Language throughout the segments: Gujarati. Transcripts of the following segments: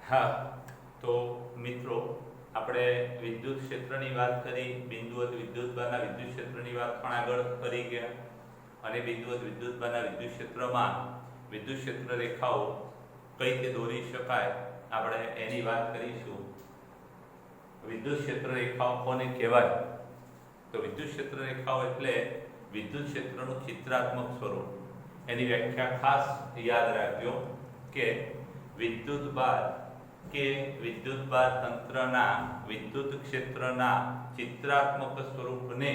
હા, તો મિત્રો આપણે વિદ્યુત ક્ષેત્રની વાત કરી, બિંદુવત વિદ્યુતભારના વિદ્યુત ક્ષેત્રની વાત પણ આગળ કરી ગયા અને બિંદુવત વિદ્યુતભારના વિદ્યુત ક્ષેત્રમાં વિદ્યુત ક્ષેત્ર રેખાઓ કઈ રીતે દોરી શકાય આપણે એની વાત કરીશું. વિદ્યુત ક્ષેત્ર રેખાઓ કોને કહેવાય? તો વિદ્યુત ક્ષેત્ર રેખાઓ એટલે વિદ્યુત ક્ષેત્રનું ચિત્રાત્મક સ્વરૂપ. એની વ્યાખ્યા ખાસ યાદ રાખજો કે વિદ્યુતભાર કે વિદ્યુતભાર તંત્રના વિદ્યુત ક્ષેત્રના ચિત્રાત્મક સ્વરૂપને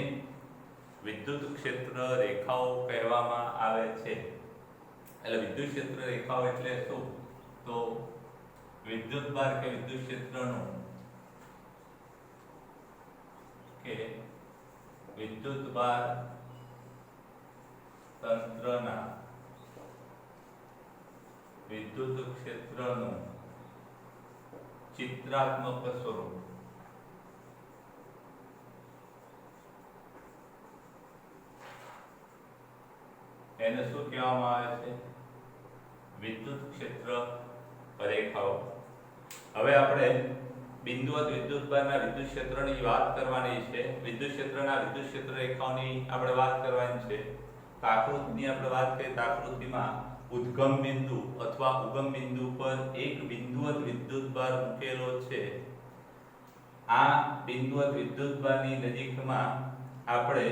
વિદ્યુત ક્ષેત્ર રેખાઓ કહેવામાં આવે છે. એટલે વિદ્યુત ક્ષેત્ર રેખાઓ એટલે શું? તો વિદ્યુતભાર કે વિદ્યુત ક્ષેત્રનું કે વિદ્યુતભાર તંત્રના વિદ્યુત ક્ષેત્રનું ચિત્રાત્મક સ્વરૂપ. એને શું કહેવામાં આવે છે? વિદ્યુત ક્ષેત્ર રેખાઓ. હવે આપણે બિંદુવત વિદ્યુતભારના વિદ્યુત ક્ષેત્રની વાત કરવાની છે. વિદ્યુત ક્ષેત્રના વિદ્યુત ક્ષેત્ર રેખાઓની આપણે વાત કરવાની છે. તો આકૃતિની આપણે વાત કરીએ તો આકૃતિમાં ઉદ્ગમ બિંદુ અથવા ઉગમ બિંદુ પર એક બિંદુવત વિદ્યુતભાર મૂકેલો છે. આ બિંદુવત વિદ્યુતભારની નજીકમાં આપણે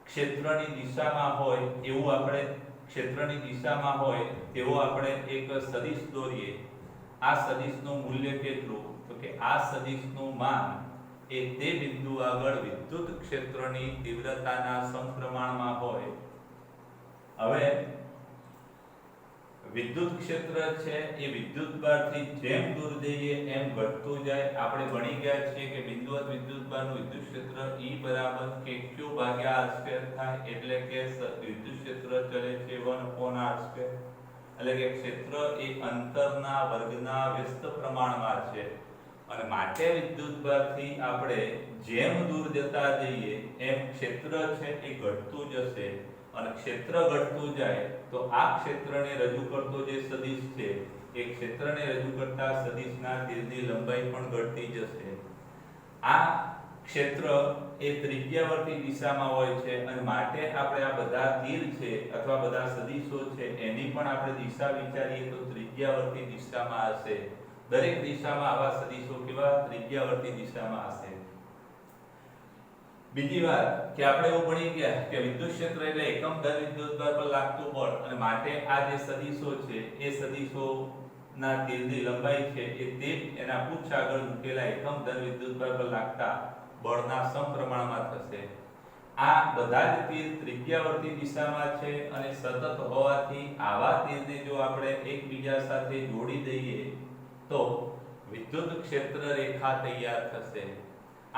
ક્ષેત્રની દિશામાં હોય એવું આપણે ક્ષેત્રની દિશામાં હોય તેવો આપણે એક સદિશ દોરીએ. આ સદિશનું મૂલ્ય કેટલું? તો કે આ સદિશનું માન એ તે બિંદુ આગળ વિદ્યુત ક્ષેત્રની તીવ્રતાના સમપ્રમાણમાં હોય. હવે વિદ્યુત ક્ષેત્ર છે એ વિદ્યુતભારથી જેમ દૂર જઈએ એમ ઘટતું જાય. આપણે ભણી ગયા છીએ કે બિંદુવત વિદ્યુતભારનું વિદ્યુત ક્ષેત્ર E બરાબર kq ભાગ્યા r² થાય. એટલે કે વિદ્યુત ક્ષેત્ર ચલે છે 1/r². એટલે કે ક્ષેત્ર એ અંતરના વર્ગના વ્યસ્ત પ્રમાણમાં છે અને માટે વિદ્યુતભારથી આપણે જેમ દૂર જતા જઈએ એમ ક્ષેત્ર છે એ ઘટતું જશે અને ક્ષેત્ર ઘટતું જાય તો આ ક્ષેત્રને રજૂ કરતો જે સદિશ છે એ ક્ષેત્રને રજૂ કરતા સદિશના તીરની લંબાઈ પણ ઘટતી જશે. આ ક્ષેત્ર એ ત્રિજ્યાવર્તી દિશામાં હોય છે અને માટે આપણે આ બધા તીર છે અથવા બધા સદિશો છે એની પણ આપણે દિશા વિચારીએ તો ત્રિજ્યાવર્તી દિશામાં હશે. દરેક દિશામાં આવા સદિશો કેવા? ત્રિજ્યાવર્તી દિશામાં હશે. બીજી વાત કે આપણે એવું ભણી ગયા કે વિદ્યુત ક્ષેત્ર એટલે એકમ ધન વિદ્યુતભાર પર લાગતું બળ અને માટે આ જે સદિશો છે એ સદિશોના તીરની લંબાઈ છે એ તે એના પુચ્છ આગળ મૂકેલા એકમ ધન વિદ્યુતભાર પર લાગતા બળના સમપ્રમાણમાં થશે. આ બધા જ તીર ત્રિજ્યાવર્તી દિશામાં છે અને સતત હોવાથી આવા તીરને જો આપણે એકબીજા સાથે જોડી દઈએ તો વિદ્યુત ક્ષેત્ર રેખા તૈયાર થશે.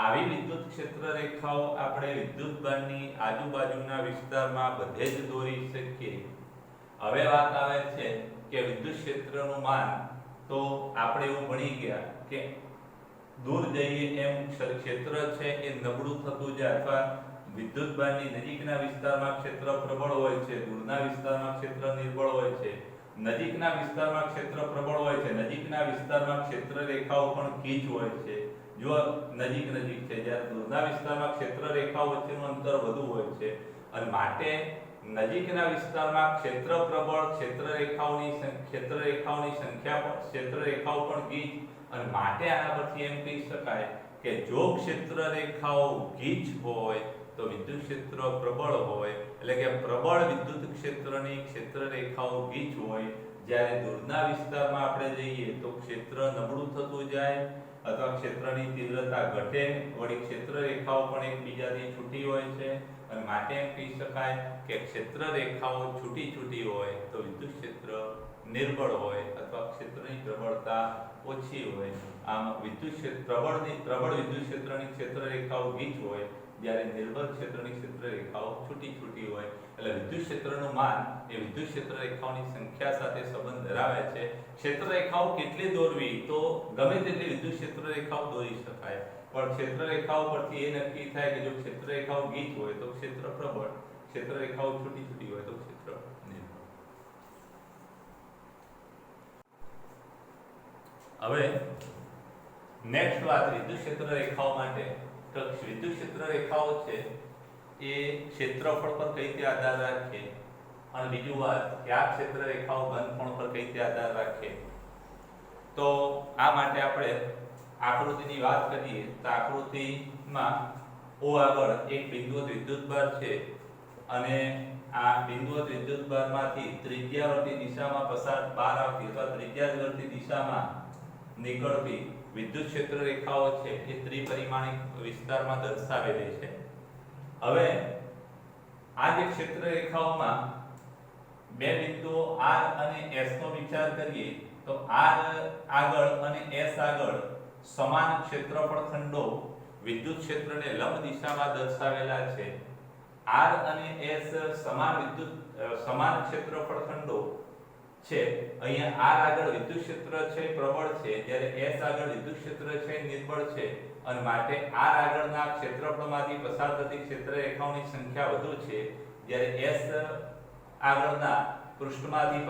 આવી વિદ્યુત ક્ષેત્ર રેખાઓ આપણે વિદ્યુતભારની આજુબાજુના વિસ્તારમાં બધે જ દોરી શકીએ. હવે વાત આવે છે કે વિદ્યુત ક્ષેત્રનું માન. તો આપણે એવું ભણી ગયા કે દૂર જઈએ એમ ક્ષેત્ર છે એ નબળું થતું જાય અથવા વિદ્યુતભારની નજીકના વિસ્તારમાં ક્ષેત્ર પ્રબળ હોય છે, દૂરના વિસ્તારમાં ક્ષેત્ર નિર્બળ હોય છે. નજીકના વિસ્તારમાં ક્ષેત્ર પ્રબળ હોય છે, નજીકના વિસ્તારમાં ક્ષેત્ર રેખાઓ પણ ગીચ હોય છે જો નજીક છે, જ્યારે દૂરના વિસ્તારમાં ક્ષેત્ર રેખાઓ વચ્ચેનું અંતર વધુ હોય છે અને માટે નજીકના વિસ્તારમાં ક્ષેત્ર પ્રબળ, ક્ષેત્ર રેખાઓની સંખ્યા પણ ક્ષેત્ર રેખાઓ પણ ગીચ અને માટે આના પરથી એમ કહી શકાય કે જો ક્ષેત્ર રેખાઓ ગીચ હોય તો વિદ્યુત ક્ષેત્ર પ્રબળ હોય. એટલે કે પ્રબળ વિદ્યુત ક્ષેત્રની ક્ષેત્ર રેખાઓ ગીચ હોય. જ્યારે દૂરના વિસ્તારમાં આપણે જઈએ તો ક્ષેત્ર નબળું થતું જાય અથવા ક્ષેત્રની તીવ્રતા ઘટે. વળી ક્ષેત્ર રેખાઓ પણ એકબીજાથી છૂટી હોય છે અને માટે એમ કહી શકાય કે ક્ષેત્ર રેખાઓ છૂટી હોય તો વિદ્યુત ક્ષેત્ર નિર્બળ હોય અથવા ક્ષેત્રની પ્રબળતા ઓછી હોય. આમ વિદ્યુત ક્ષેત્ર પ્રબળ વિદ્યુત ક્ષેત્રની ક્ષેત્ર રેખાઓ ગીચ હોય જ્યારે નિર્બળ ક્ષેત્રની ક્ષેત્ર રેખાઓ છૂટી હોય. એટલે વિદ્યુત ક્ષેત્રનું માન એ વિદ્યુત ક્ષેત્ર રેખાઓની સંખ્યા સાથે સંબંધ ધરાવે છે. ક્ષેત્ર રેખાઓ કેટલી દોરવી? તો ગમે તેટલી વિદ્યુત ક્ષેત્ર રેખાઓ દોરી શકાય પણ ક્ષેત્ર રેખાઓ પરથી એ નક્કી થાય કે જો ક્ષેત્ર રેખાઓ ગીચ હોય તો ક્ષેત્ર પ્રબળ, ક્ષેત્ર રેખાઓ છૂટી હોય તો ક્ષેત્ર નિર્બળ. હવે નેક્સ્ટ વાત વિદ્યુત ક્ષેત્ર રેખાઓ માટે. તો વિદ્યુત ક્ષેત્ર રેખાઓ છે એ ક્ષેત્રફળ પર કઈ રીતે આધાર રાખે, અને બીજું વાત કે આ ક્ષેત્ર રેખાઓ ઘનકોણ પર કઈ રીતે આધાર રાખે. તો આ માટે આપણે આકૃતિની વાત કરીએ તો આકૃતિમાં O આગળ એક બિંદુવત વિદ્યુતભાર છે, અને આ બિંદુવત વિદ્યુતભારમાંથી ત્રિજ્યાવર્તી દિશામાં પસાર બહાર આવતી અથવા ત્રિજ્યાવર્તી દિશામાં નીકળતી વિદ્યુત ક્ષેત્ર રેખાઓ છે એ ત્રિપરિમાણિક વિસ્તારમાં દર્શાવેલી છે. હવે આ જે ક્ષેત્ર રેખાઓમાં બે બિંદુઓ R અને S નો વિચાર કરીએ તો R આગળ અને S આગળ સમાન ક્ષેત્રફળ ખંડો વિદ્યુત ક્ષેત્રને લંબ દિશામાં દર્શાવેલા છે. R અને S સમાન ક્ષેત્રફળ ખંડો છે. અહીંયા R આગળ વિદ્યુત ક્ષેત્ર છે પ્રબળ છે, જ્યારે S આગળ વિદ્યુત ક્ષેત્ર છે નિર્બળ છે, અને માટે R આગળના ક્ષેત્રફળમાંથી પસાર થતી ક્ષેત્ર રેખાઓની સંખ્યા વધુ છે, જ્યારે S આગળના પૃષ્ઠમાંથી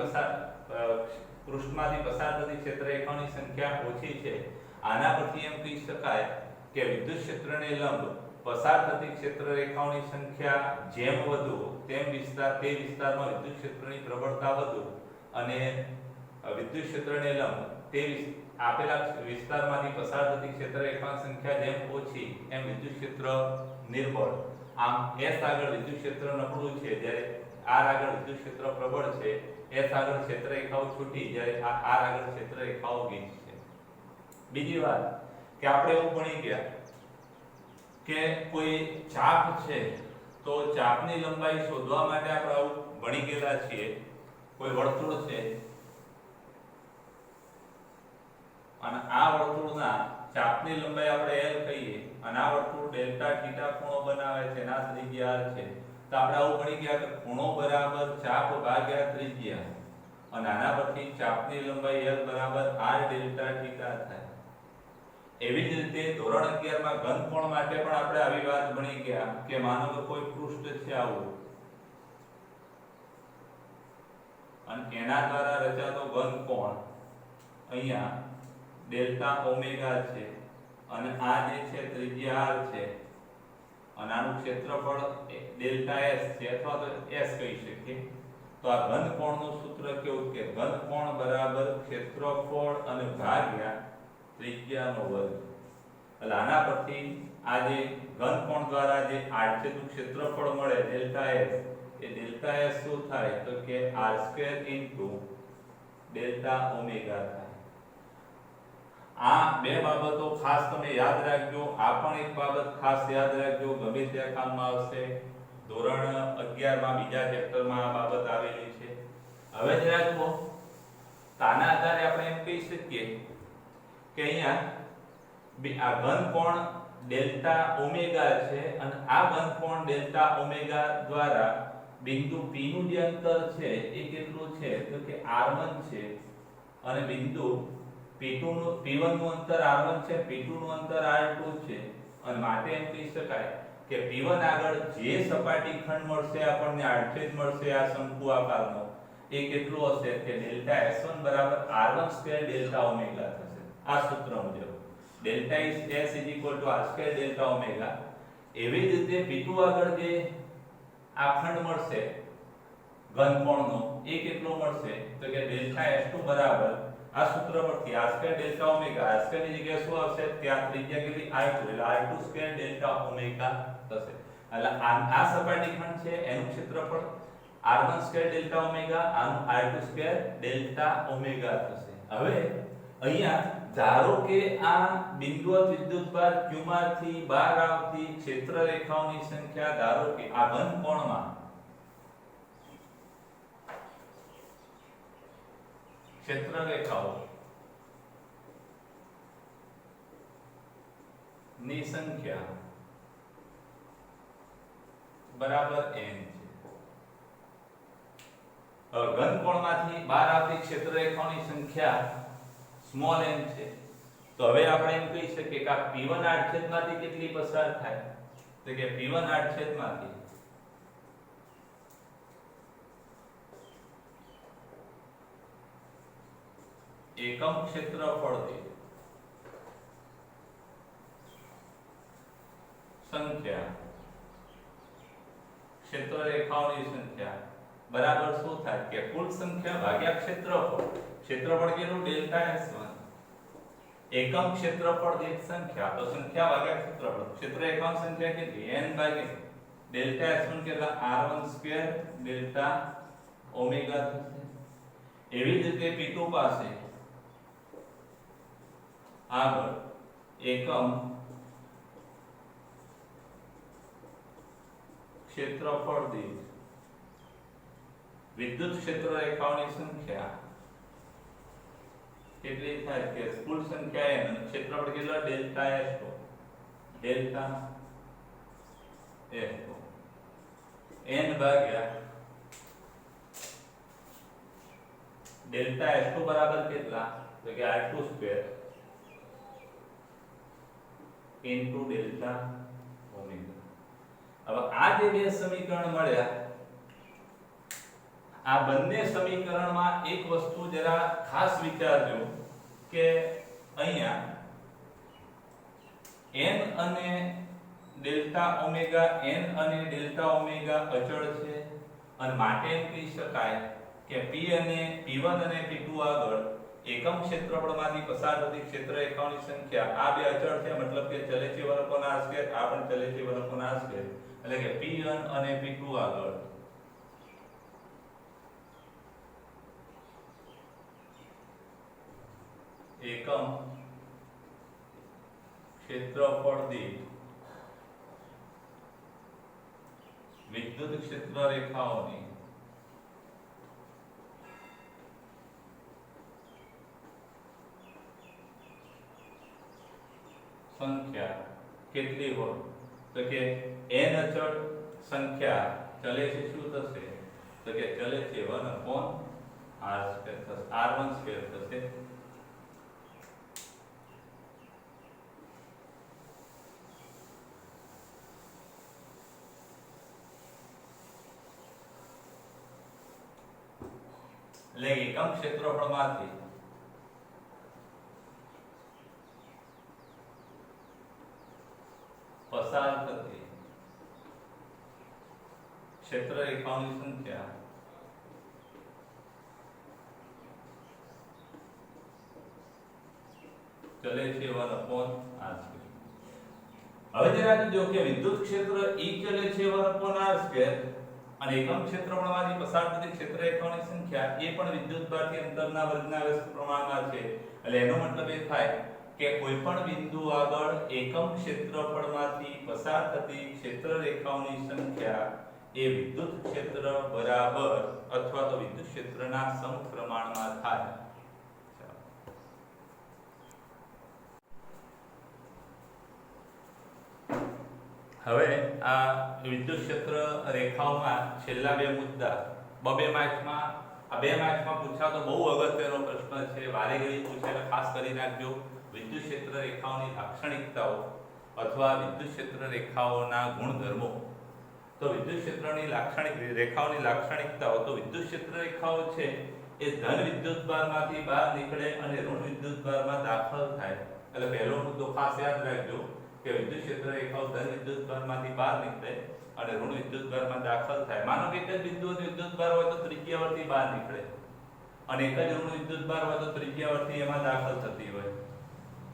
પસાર થતી ક્ષેત્ર રેખાઓની સંખ્યા ઓછી છે. આના પરથી એમ કહી શકાય કે વિદ્યુત ક્ષેત્રને લંબ પસાર થતી ક્ષેત્ર રેખાઓની સંખ્યા જેમ વધુ તેમ તે વિસ્તારમાં વિદ્યુત ક્ષેત્રની પ્રબળતા વધુ, અને વિદ્યુત ક્ષેત્રને લંબ તે આપેલા વિસ્તારમાંથી પસાર થતી ક્ષેત્ર રેખાઓની સંખ્યા જેમ ઓછી એમ વિદ્યુત ક્ષેત્ર નિર્બળ. આમ S આગળ વિદ્યુત ક્ષેત્ર નબળું છે, જ્યારે R આગળ વિદ્યુત ક્ષેત્ર પ્રબળ છે. S આગળ ક્ષેત્ર રેખાઓ છૂટી, જ્યારે R આગળ ક્ષેત્ર રેખાઓ ગીચ છે. બીજી વાત કે આપણે એવું ભણી ગયા કે કોઈ ચાપ છે તો ચાપની લંબાઈ શોધવા માટે આપણે આવું ભણી ગયેલા છીએ. કોઈ વર્તુળ છે અને આ વર્તુળના ચાપની લંબાઈ આપણે L કહીએ, અને આ વર્તુળ ડેલ્ટા થીટા ખૂણો બનાવે છે, ના ત્રિજ્યા R છે. તો આપણે આવું ભણી ગયા કે ખૂણો બરાબર ચાપ ભાગ્યા ત્રિજ્યા, અને આના પરથી ચાપની લંબાઈ L બરાબર R ડેલ્ટા થીટા થાય. એવી જ રીતે ધોરણ 11 માં ઘનકોણ માટે પણ આપણે આવી વાત ભણી ગયા કે માનો કે કોઈ પૃષ્ઠ છે આવું, અને એના દ્વારા રચાતો ઘનકોણ અહીંયા ડેલ્ટા ઓમેગા છે, અને આ જે છે ત્રિજ્યા R છે, અને આનું ક્ષેત્રફળ ડેલ્ટા S છે અથવા તો S કહી શકીએ. તો આ ઘનકોણનું સૂત્ર કેવું કે ઘનકોણ બરાબર ક્ષેત્રફળ અને ભાગ્યા ત્રિજ્યાનો વર્ગ. એટલે આના પરથી આ જે ઘનકોણ દ્વારા જે આડછેદનું ક્ષેત્રફળ મળે ડેલ્ટા S, એ ડેલ્ટા S શું થાય તો કે R² ડેલ્ટા ઓમેગા થાય. આ બે બાબતો ખાસ તમે યાદ રાખજો. આ પણ એક બાબત ખાસ યાદ રાખજો, ગમે ત્યાં કામમાં આવશે. ધોરણ 11 માં બીજા ચેપ્ટરમાં આ બાબત આવેલી છે. હવે જરાક આના આધારે આપણે એમ કહી શકીએ કે અહીંયા આ ઘનકોણ ડેલ્ટા ઓમેગા છે, અને આ ઘનકોણ ડેલ્ટા ઓમેગા દ્વારા બિંદુ P નું જે અંતર છે એ કેટલું છે તો કે R1 છે, અને બિંદુ P1 નું અંતર R1 છે, P2 નું અંતર R2 છે, અને માટે એમ કહી શકાય કે P1 આગળ જે સપાટી ખંડ મળશે આપણને આડછેદ મળશે આ શંકુ આકારનો, એ કેટલું હશે કે ડેલ્ટા S1 બરાબર R1² ડેલ્ટા ઓમેગા થશે. આ સૂત્ર મુજબ delta S R² delta omega. એવી જ રીતે P2 આગળ જે આ ખંડ મળશે ઘનકોણનો એ કેટલો મળશે તો કે ડેલ્ટા S2 બરાબર આ સૂત્ર પરથી R² ડેલ્ટા ઓમેગા, R² ની જગ્યાએ શું આવશે ત્યાં ત્રિજ્યા કેટલી R2, એટલે R2² ડેલ્ટા ઓમેગા થશે. એટલે આ સપાટી ખંડ છે એનું ક્ષેત્રફળ R1² ડેલ્ટા ઓમેગા, આનું R2² ડેલ્ટા ઓમેગા થશે. હવે અહીંયા ધારો કે આ બિંદુવત વિદ્યુતભાર Q માંથી બહાર આવતી ક્ષેત્ર રેખાઓની સંખ્યા ધારો કે આ ઘનકોણમાં ક્ષેત્ર રેખાઓ ની સંખ્યા બરાબર n છે. ઘનકોણમાંથી બહાર આવતી ક્ષેત્ર રેખાઓની સંખ્યા સ્મોલ n છે. તો હવે આપણે એમ કહી શકીએ કે આ P1 આડછેદમાંથી કેટલી પસાર થાય તો કે P1 આડછેદમાંથી એકમ ક્ષેત્રફળ દીઠ સંખ્યા ક્ષેત્ર રેખાઓની સંખ્યા બરાબર શું થાય કે કુલ સંખ્યા ભાગ્યા ક્ષેત્રફળ. ક્ષેત્રફળ કેટલું ડેલ્ટા S1 એકમ ક્ષેત્રફળ દીઠ સંખ્યા તો સંખ્યા ભાગ્યા ક્ષેત્રફળ. ક્ષેત્ર એકમ સંખ્યા કેટલી n ભાગ્યા ડેલ્ટા S1 કેટલા r1 સ્ક્વેર ડેલ્ટા ઓમેગા થશે. એવી જ રીતે P2 પાસે આગળ એકમ ક્ષેત્રફળ દીઠ વિદ્યુત ક્ષેત્ર રેખાઓની સંખ્યા કેટલી થાય કે કુલ સંખ્યા n અને ક્ષેત્રફળ કેટલા delta S2 delta S2 n ભાગ્યા ડેલ્ટા S2 બરાબર કેટલા તો કે r2 square into delta omega. હવે આ જે બે સમીકરણ મળ્યા આ બંને સમીકરણમાં એક વસ્તુ જરા ખાસ વિચારજો કે અહીંયા n અને ડેલ્ટા ઓમેગા અચળ છે અને માટે એમ કહી શકાય કે P અને P1 અને P2 આગળ એકમ ક્ષેત્રફળમાંથી પસાર થતી ક્ષેત્ર રેખાઓની સંખ્યા આ બે અચળ છે મતલબ કે ચલે છે 1/r² આ પણ ચલે છે 1/r² એટલે કે P1 અને P2 આગળ એકમ ક્ષેત્રફળ દીઠ વિદ્યુત ક્ષેત્ર રેખાઓની સંખ્યા કેટલી હોય તો કે n અચળ સંખ્યા ચલે છે શું થશે તો કે ચલે છે 1/r² થશે r1 સ્ક્વેર થશે. એટલે એકમ ક્ષેત્રફળમાંથી પસાર થતી ક્ષેત્ર રેખાઓની સંખ્યા ચલે છે 1/r². હવે જરા જો કે વિદ્યુત ક્ષેત્ર E ચલે છે 1/r² અને એકમ ક્ષેત્રફળમાંથી પસાર થતી ક્ષેત્ર રેખાઓની સંખ્યા એ પણ વિદ્યુતભારથી અંતરના વર્ગના વ્યસ્ત પ્રમાણમાં છે. એટલે એનો મતલબ એ થાય કે કોઈ પણ બિંદુ આગળ એકમ ક્ષેત્રફળમાંથી પસાર થતી ક્ષેત્ર રેખાઓની સંખ્યા એ વિદ્યુત ક્ષેત્ર બરાબર અથવા તો વિદ્યુત ક્ષેત્રના સમપ્રમાણમાં થાય. હવે આ વિદ્યુત ક્ષેત્ર રેખાઓમાં છેલ્લા બે મુદ્દા બે માર્ક્સમાં પૂછાતો બહુ અગત્યનો પ્રશ્ન છે. વારે ઘડી પૂછાય ખાસ કરી રાખજો. વિદ્યુત ક્ષેત્ર રેખાઓની લાક્ષણિકતાઓ અથવા વિદ્યુત ક્ષેત્ર રેખાઓના ગુણધર્મો. તો વિદ્યુત ક્ષેત્રની રેખાઓની લાક્ષણિકતાઓ તો વિદ્યુત ક્ષેત્ર રેખાઓ છે એ ધન વિદ્યુતભારમાંથી બહાર નીકળે અને ઋણ વિદ્યુતભારમાં દાખલ થાય. એટલે પહેલો મુદ્દો ખાસ યાદ રાખજો કે વિદ્યુત ક્ષેત્ર રેખાઓ ધન વિદ્યુતભારમાંથી બહાર નીકળે અને ઋણ વિદ્યુતભારમાં દાખલ થાય. માનો કે એક જ બિંદુથી વિદ્યુતભાર હોય તો ત્રિજ્યાવર્તી બહાર નીકળે અને એક જ ઋણ વિદ્યુતભાર હોય તો ત્રિજ્યાવર્તી એમાં દાખલ થતી હોય.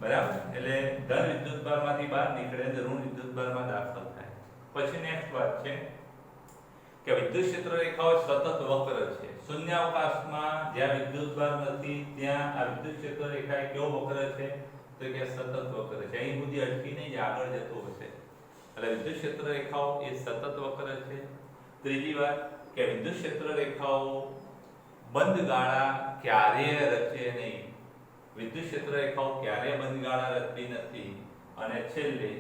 બરાબર? એટલે ધન વિદ્યુતભારમાંથી બહાર નીકળે અને ઋણ વિદ્યુતભારમાં દાખલ થાય. પછી નેક્સ્ટ વાત છે કે વિદ્યુત ક્ષેત્ર રેખાઓ સતત વક્ર છે. શૂન્યાવકાશમાં જ્યાં વિદ્યુતભાર નથી ત્યાં આ વિદ્યુત ક્ષેત્ર રેખા કેવો વક્ર છે તો કે સતત વક્ર છે. અહીં સુધી અટકી નહીં આગળ જતો હશે. એટલે વિદ્યુત ક્ષેત્ર રેખાઓ એ સતત વક્ર છે. ત્રીજી વાત કે વિદ્યુત ક્ષેત્ર રેખાઓ બંધ ગાળા ક્યારેય રચે નહીં. વિદ્યુત ક્ષેત્ર રેખાઓ ક્યારેય બંધ ગાળા રચતી નથી. અને છેલ્લે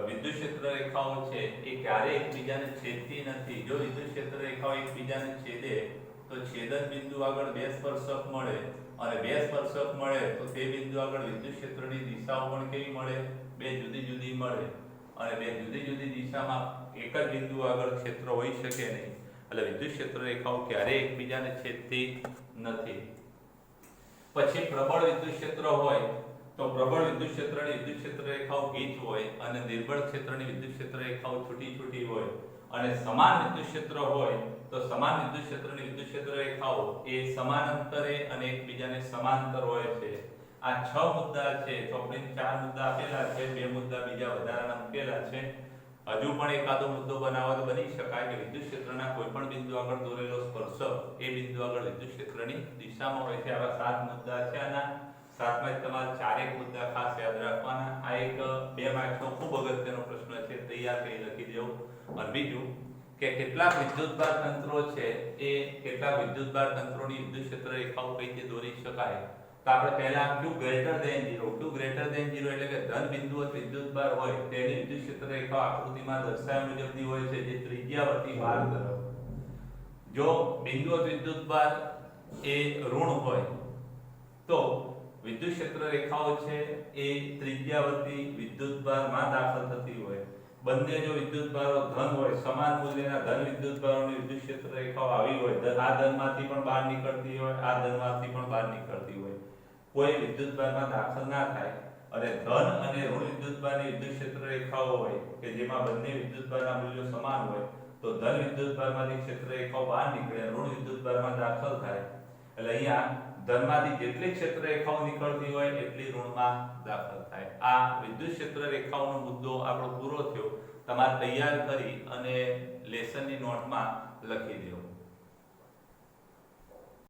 વિદ્યુત ક્ષેત્ર રેખાઓ છે એ ક્યારેય એકબીજાને છેદતી નથી. જો વિદ્યુત ક્ષેત્ર રેખાઓ એકબીજાને છેદે તો છેદન બિંદુ આગળ બે સ્પર્શક મળે અને બે સ્પર્શક મળે તો તે બિંદુ આગળ વિદ્યુત ક્ષેત્રની દિશાઓ પણ કેવી મળે બે જુદી જુદી મળે અને બે જુદી જુદી દિશામાં એક જ બિંદુ આગળ ક્ષેત્ર હોઈ શકે નહીં. એટલે વિદ્યુત ક્ષેત્ર રેખાઓ ક્યારેય એકબીજાને છેદતી નથી. પછી પ્રબળ વિદ્યુત ક્ષેત્ર હોય તો પ્રબળ વિદ્યુત ક્ષેત્રની વિદ્યુત ક્ષેત્ર રેખાઓ ગીચ હોય અને નિર્બળ ક્ષેત્રની વિદ્યુત ક્ષેત્ર રેખાઓ છૂટી હોય અને સમાન વિદ્યુત ક્ષેત્ર હોય તો સમાન વિદ્યુત ક્ષેત્રની વિદ્યુત ક્ષેત્ર રેખાઓ એ સમાનાંતરે અને એકબીજાને સમાંતર હોય છે. આ 6 મુદ્દા છે. ચોપડીમાં 4 મુદ્દા આપેલા છે, 2 મુદ્દા બીજા વધારાના મૂકેલા છે. હજુ પણ એકાદો મુદ્દો બનાવવો તો બની શકાય કે વિદ્યુત ક્ષેત્રના કોઈ પણ બિંદુ આગળ દોરેલો સ્પર્શક એ બિંદુ આગળ વિદ્યુત ક્ષેત્રની દિશામાં હોય છે. આવા 7 મુદ્દા છે. આના 7માં તમારે 4 મુદ્દા ખાસ યાદ રાખવાના. આ એક 2 માર્કનો ખૂબ અગત્યનો પ્રશ્ન છે, તૈયાર કરી લખી દેવો. અને બીજું કે કેટલાક વિદ્યુતભાર તંત્રો છે એ કેટલાક વિદ્યુતભાર તંત્રોની વિદ્યુત ક્ષેત્ર રેખાઓ કઈ રીતે દોરી શકાય. તો આપણે પહેલા q greater than 0, q greater than 0 એટલે કે ધન બિંદુવત વિદ્યુતભાર હોય તેની વિદ્યુત ક્ષેત્ર રેખા આકૃતિમાં દર્શાવ્યા મુજબની હોય છે, જે ત્રિજ્યાવર્તી ભાર તરફ. જો બિંદુવત વિદ્યુતભાર એ ઋણ હોય તો વિદ્યુત ક્ષેત્ર રેખાઓ છે એ ત્રિજ્યાવર્તી વિદ્યુતભારમાં દાખલ થતી હોય. બંને જો વિદ્યુતભારો ધન હોય, સમાન મૂલ્યના ધન વિદ્યુતભારોની વિદ્યુત ક્ષેત્ર રેખાઓ આવી હોય, આ ધનમાંથી પણ બહાર નીકળતી હોય, આ ધનમાંથી પણ બહાર નીકળતી હોય, કોઈ વિદ્યુતભારમાં દાખલ ના થાય અને ધન અને ઋણ વિદ્યુતભારની વિદ્યુત ક્ષેત્ર રેખાઓ હોય કે જેમાં બંને વિદ્યુતભારના મૂલ્યો સમાન હોય, તો ધન વિદ્યુતભારમાંથી ક્ષેત્ર રેખાઓ બહાર નીકળે, ઋણ વિદ્યુતભારમાં દાખલ થાય. એટલે અહીંયા ધનમાંથી જેટલી ક્ષેત્ર રેખાઓ નીકળતી હોય એટલી ઋણમાં દાખલ થાય. આ વિદ્યુત ક્ષેત્ર રેખાઓનો મુદ્દો આપણો પૂરો થયો. તમારે તૈયાર કરી અને લેસનની નોટમાં લખી દેવો.